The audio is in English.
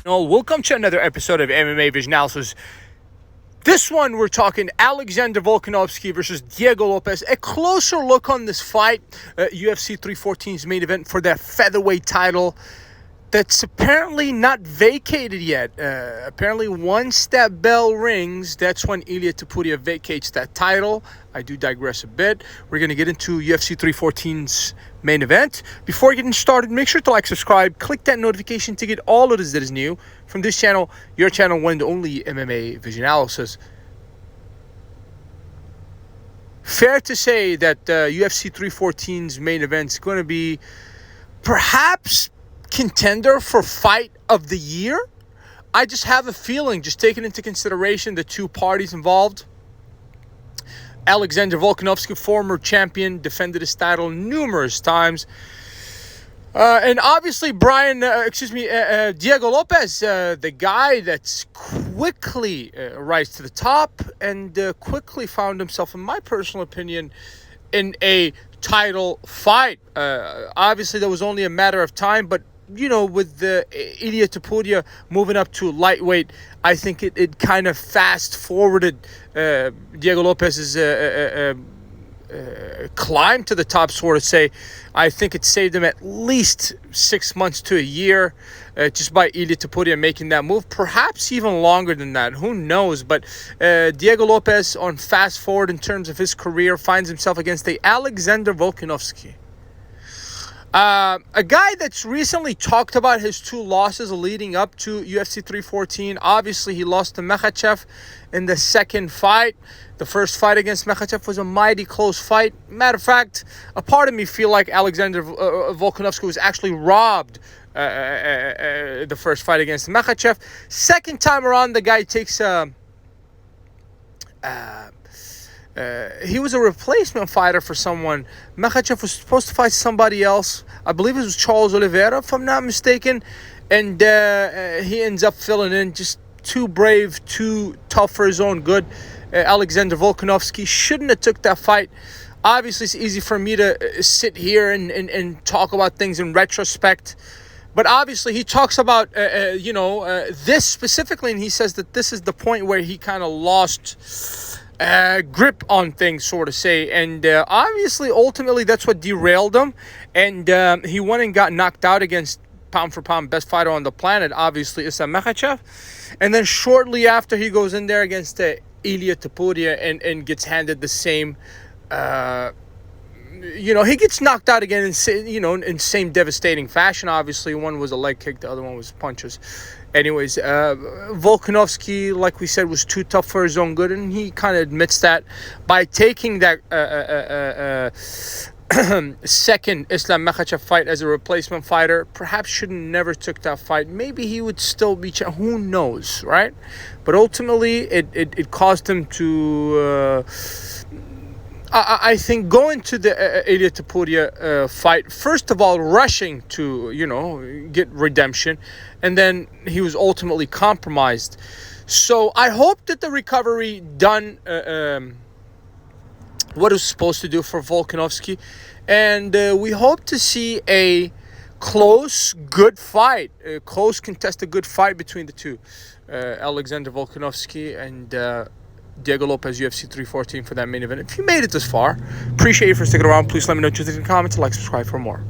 Welcome to another episode of MMA Vision Analysis. This one, we're talking Alexander Volkanovski versus Diego Lopes. A closer look on this fight, UFC 314's main event for that featherweight title that's apparently not vacated yet. Apparently, once that bell rings, that's when Ilia Topuria vacates that title. I do digress a bit. We're going to get into UFC 314's main event. Before getting started, make sure to like, subscribe, click that notification to get all of this that is new from this channel, your channel, one and only MMA Vision Analysis. Fair to say that UFC 314's main event is going to be perhaps contender for fight of the year. I just have a feeling, just taking into consideration the two parties involved. Alexander Volkanovski, former champion, defended his title numerous times. And obviously Diego Lopes, the guy that's quickly rise to the top and quickly found himself, in my personal opinion, in a title fight. Obviously, that was only a matter of time, but you know, with the Ilia Topuria moving up to lightweight, I think it kind of fast-forwarded Diego Lopes's climb to the top, sort of say. I think it saved him at least 6 months to a year just by Ilia Topuria making that move. Perhaps even longer than that. Who knows? But Diego Lopes, on fast-forward in terms of his career, finds himself against a Alexander Volkanovski. A guy that's recently talked about his two losses leading up to UFC 314. Obviously, he lost to Makhachev in the second fight. The first fight against Makhachev was a mighty close fight. Matter of fact, a part of me feel like Alexander Volkanovski was actually robbed the first fight against Makhachev. Second time around, the guy takes he was a replacement fighter for someone. Makhachev was supposed to fight somebody else. I believe it was Charles Oliveira, if I'm not mistaken. And he ends up filling in. Just too brave, too tough for his own good. Alexander Volkanovski shouldn't have took that fight. Obviously, it's easy for me to sit here and talk about things in retrospect. But obviously, he talks about, this specifically, and he says that this is the point where he kind of lost grip on things, sort of say. And obviously, ultimately, that's what derailed him. And he went and got knocked out against pound for pound best fighter on the planet, obviously, Islam Makhachev. And then shortly after, he goes in there against Ilia Topuria and gets handed the same, he gets knocked out again in same devastating fashion. Obviously, one was a leg kick, the other one was punches. Anyways, Volkanovski, like we said, was too tough for his own good, and he kind of admits that by taking that second Islam Makhachev fight as a replacement fighter. Perhaps should never took that fight. Maybe he would still be who knows, right? But ultimately, it caused him to I think going to the Ilia Topuria fight, first of all, rushing to, get redemption, and then he was ultimately compromised. So I hope that the recovery done what it was supposed to do for Volkanovski, and we hope to see a close, good fight, a close, contested, good fight between the two, Alexander Volkanovski and Diego Lopes, UFC 314 for that main event. If you made it this far, appreciate you for sticking around. Please let me know what you think in the comments. Like, subscribe for more.